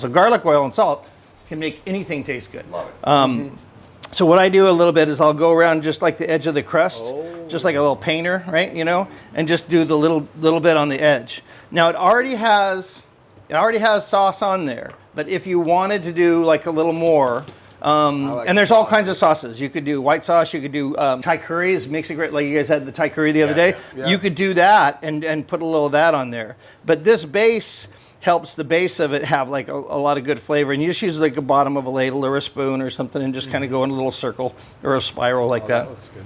So garlic oil and salt can make anything taste good. Love it. So what I do a little bit is I'll go around just like the edge of the crust, just like a little painter, right? You know, and just do the little bit on the edge. Now it already has sauce on there, but if you wanted to do like a little more, and there's all kinds of sauces. You could do white sauce. You could do Thai curries. Makes it great. Like you guys had the Thai curry the other day. Yeah. You could do that and put a little of that on there. But this base helps the base of it have like a lot of good flavor. And you just use like the bottom of a ladle or a spoon or something and just kind of go in a little circle or a spiral like that. That looks good.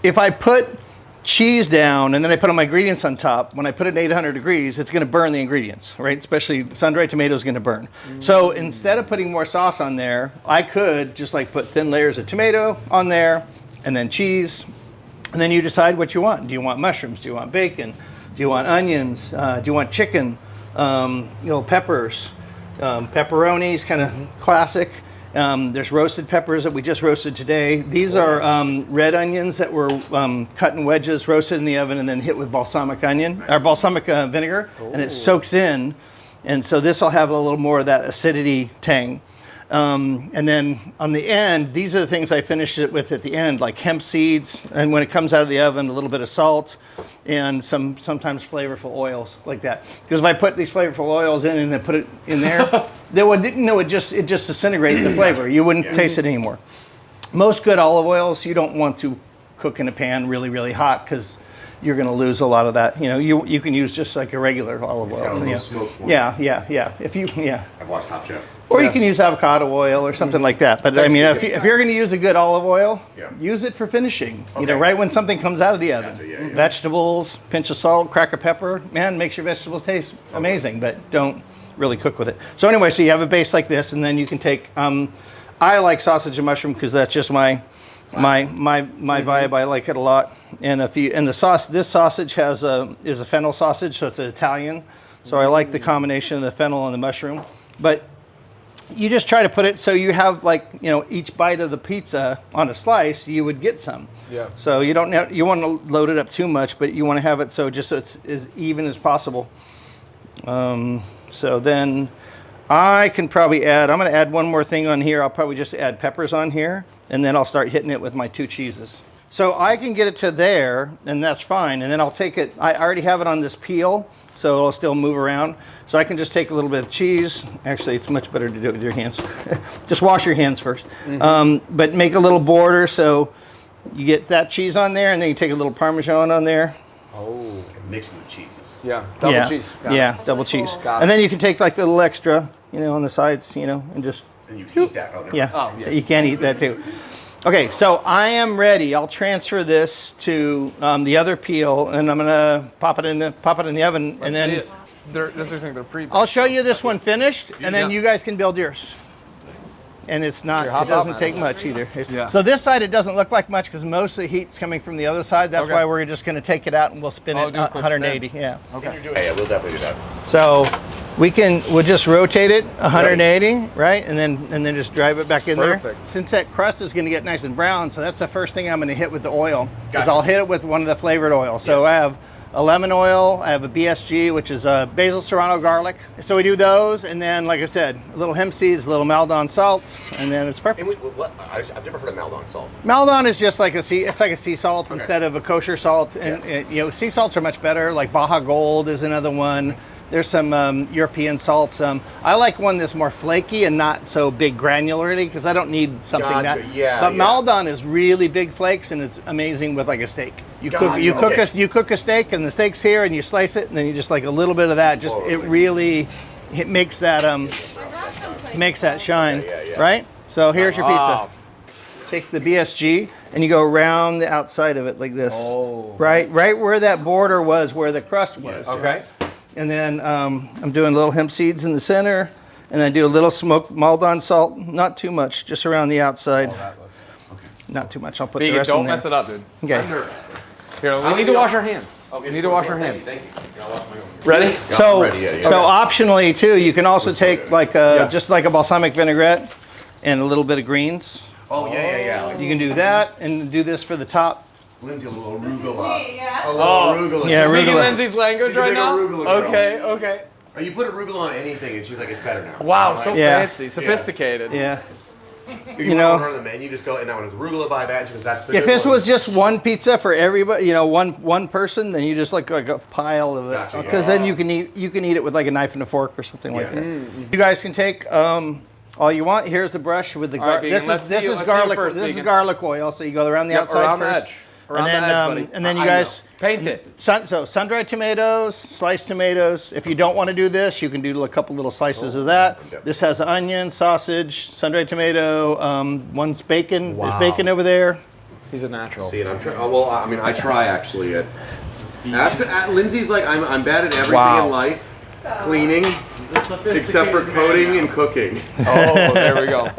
If I put cheese down and then I put all my ingredients on top, when I put it at 800 degrees, it's going to burn the ingredients, right? Especially sun-dried tomato is going to burn. So instead of putting more sauce on there, I could just like put thin layers of tomato on there and then cheese. And then you decide what you want. Do you want mushrooms? Do you want bacon? Do you want onions? Do you want chicken? Peppers, pepperonis, kind of classic. There's roasted peppers that we just roasted today. These are red onions that were cut in wedges, roasted in the oven, and then hit with balsamic onion or balsamic vinegar, and it soaks in. And so this will have a little more of that acidity tang. And then on the end, these are the things I finish it with at the end, like hemp seeds, and when it comes out of the oven, a little bit of salt and sometimes flavorful oils like that. Because if I put these flavorful oils in and then put it in there, it just disintegrates the flavor. You wouldn't taste it anymore. Most good olive oils, you don't want to cook in a pan really, really hot because you're going to lose a lot of that. You know, you can use just like a regular olive oil. Got a little smoke for it. Yeah. I've watched Top Chef. Or you can use avocado oil or something like that. But I mean, if you're going to use a good olive oil, use it for finishing. Okay. You know, right when something comes out of the oven. Gotcha, yeah. Vegetables, pinch of salt, crack of pepper. Man, makes your vegetables taste amazing, but don't really cook with it. So anyway, so you have a base like this, and then you can take. I like sausage and mushroom because that's just my vibe. I like it a lot. And this sausage is a fennel sausage, so it's an Italian. So I like the combination of the fennel and the mushroom. But you just try to put it so you have each bite of the pizza on a slice, you would get some. Yeah. So you want to load it up too much, but you want to have it so it's as even as possible. So then I can probably I'm going to add one more thing on here. I'll probably just add peppers on here, and then I'll start hitting it with my 2 cheeses. So I can get it to there, and that's fine. And then I'll take it, I already have it on this peel, so it'll still move around. So I can just take a little bit of cheese. Actually, it's much better to do it with your hands. Just wash your hands first. But make a little border so you get that cheese on there, and then you take a little Parmesan on there. Oh, mixing the cheeses. Yeah, double cheese. Double cheese. Got And then you can take like a little extra, on the sides, and just. And you can eat that. Oh, Yeah, you can eat that too. Okay, so I am ready. I'll transfer this to the other peel, and I'm gonna pop it in the oven, and then They're pre. I'll show you this one finished, and then you guys can build yours. And it doesn't take much either. Yeah. So this side, it doesn't look like much because most of the heat's coming from the other side. That's why we're just gonna take it out and we'll spin it do a quick 180. spin. Yeah. Okay. Yeah, we'll definitely do that. So we'll just rotate it 180, right? And then just drive it back in there. Perfect. Since that crust is going to get nice and brown, so that's the first thing I'm going to hit with the oil. Is Gotcha. I'll hit it with one of the flavored oils. So I have a lemon oil, I have a BSG, which is a basil serrano garlic. So we do those, and then, like I said, a little hemp seeds, a little Maldon salt, and then it's perfect. And I've never heard of Maldon salt. Maldon is just like it's like a sea salt instead of a kosher salt. And sea salts are much better. Like Baja Gold is another one. There's some European salts. I like one that's more flaky and not so big granularly because I don't need something Gotcha. But Maldon is really big flakes and it's amazing with like a steak. You cook a steak and the steak's here and you slice it and then you just like a little bit of that. It makes that shine, right? So here's your pizza. Take the BSG and you go around the outside of it like this. Right where that border was, where the crust was. Okay. And then I'm doing little hemp seeds in the center, and then do a little smoked Maldon salt, not too much, just around the outside. Not too much. I'll put the rest in there. Don't mess it up, dude. Okay. Here, we need to wash our hands. We need to wash our hands. Thank you. I'll wash my own. Ready? So, ready, so optionally too, you can also take like just like a balsamic vinaigrette and a little bit of greens. Oh yeah. You can do that and do this for the top. Lindsay, a little arugula. Yeah, Speaking arugula. Lindsay's language right now? arugula girl. Okay. You put arugula on anything, and she's like, it's better now. Wow, Like, so Yeah. fancy, sophisticated. Yeah. You know- know, on the menu, just go, and that one is arugula by that. She goes, that's the If good this one. was just one pizza for everybody, you know, one person, then you just like a pile of it, Gotcha, because yeah. then you can eat it with like a knife and a fork or something like Yeah. that. You guys can take all you want. Here's the brush with the All right, garlic. Vegan, let's This see- is let's see it garlic. first, This is Vegan. garlic oil. So you go around the Yep, outside around the first, edge. Around and then the edge, buddy. and then you I guys. Paint it. Sun-dried tomatoes, sliced tomatoes. If you don't want to do this, you can do a couple little slices of that. okay. This has onion, sausage, sun-dried tomato. One's bacon. Wow. There's bacon over there. He's a natural. See, and I'm trying. Well, I mean, I try actually. Lindsay's like, I'm bad at everything Wow. in life, cleaning, except for coding and cooking. Oh, there we go.